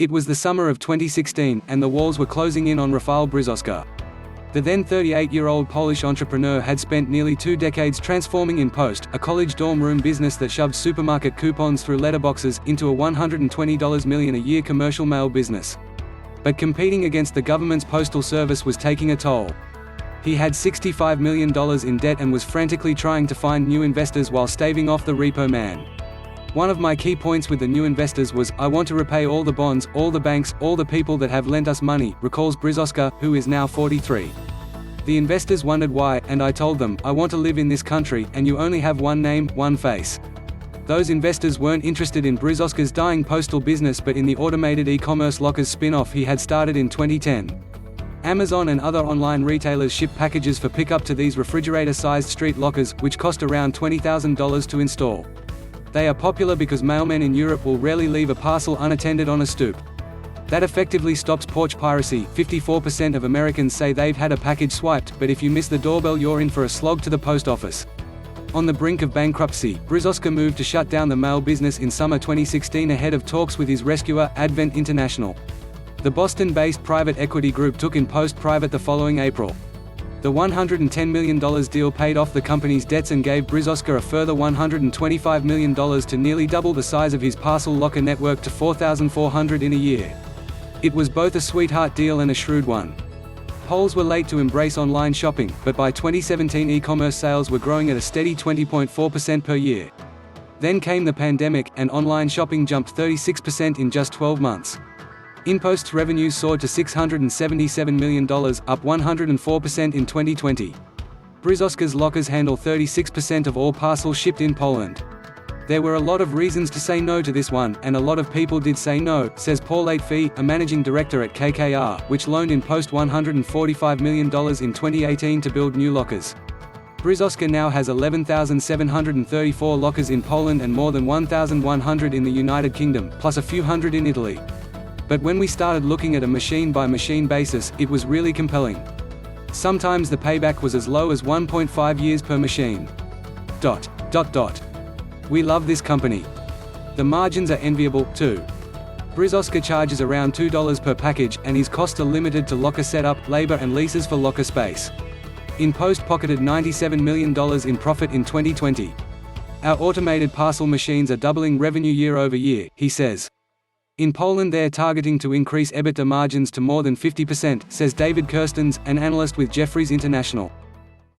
It was the summer of 2016, and the walls were closing in on Rafał Brzoska. The then 38-year-old Polish entrepreneur had spent nearly 2 decades transforming InPost, a college dorm room business that shoved supermarket coupons through letterboxes, into a $120 million a year commercial mail business. But competing against the government's postal service was taking a toll. He had $65 million in debt and was frantically trying to find new investors while staving off the repo man. One of my key points with the new investors was, "I want to repay all the bonds, all the banks, all the people that have lent us money," recalls Brzoska, who is now 43. The investors wondered why, and I told them, "I want to live in this country, and you only have one name, one face." Those investors weren't interested in Brzoska's dying postal business but in the automated e-commerce lockers spin-off he had started in 2010. Amazon and other online retailers ship packages for pickup to these refrigerator-sized street lockers, which cost around $20,000 to install. They are popular because mailmen in Europe will rarely leave a parcel unattended on a stoop. That effectively stops porch piracy. 54% of Americans say they've had a package swiped, but if you miss the doorbell you're in for a slog to the post office. On the brink of bankruptcy, Brzoska moved to shut down the mail business in summer 2016 ahead of talks with his rescuer, Advent International. The Boston-based private equity group took InPost private the following April. The $110 million deal paid off the company's debts and gave Brzoska a further $125 million to nearly double the size of his parcel locker network to 4,400 in a year. It was both a sweetheart deal and a shrewd one. Poles were late to embrace online shopping, but by 2017 e-commerce sales were growing at a steady 20.4% per year. Then came the pandemic, and online shopping jumped 36% in just 12 months. InPost's revenues soared to $677 million, up 104% in 2020. Brzoska's lockers handle 36% of all parcels shipped in Poland. There were a lot of reasons to say no to this one, and a lot of people did say no, says Paul Atefee, a managing director at KKR, which loaned InPost $145 million in 2018 to build new lockers. Brzoska now has 11,734 lockers in Poland and more than 1,100 in the United Kingdom, plus a few hundred in Italy. But when we started looking at a machine-by-machine basis, it was really compelling. Sometimes the payback was as low as 1.5 years per machine. We love this company. The margins are enviable, too. Brzoska charges around $2 per package, and his costs are limited to locker setup, labor and leases for locker space. InPost pocketed $97 million in profit in 2020. "Our automated parcel machines are doubling revenue year over year," he says. In Poland they're targeting to increase EBITDA margins to more than 50%, says David Kirstens, an analyst with Jefferies International.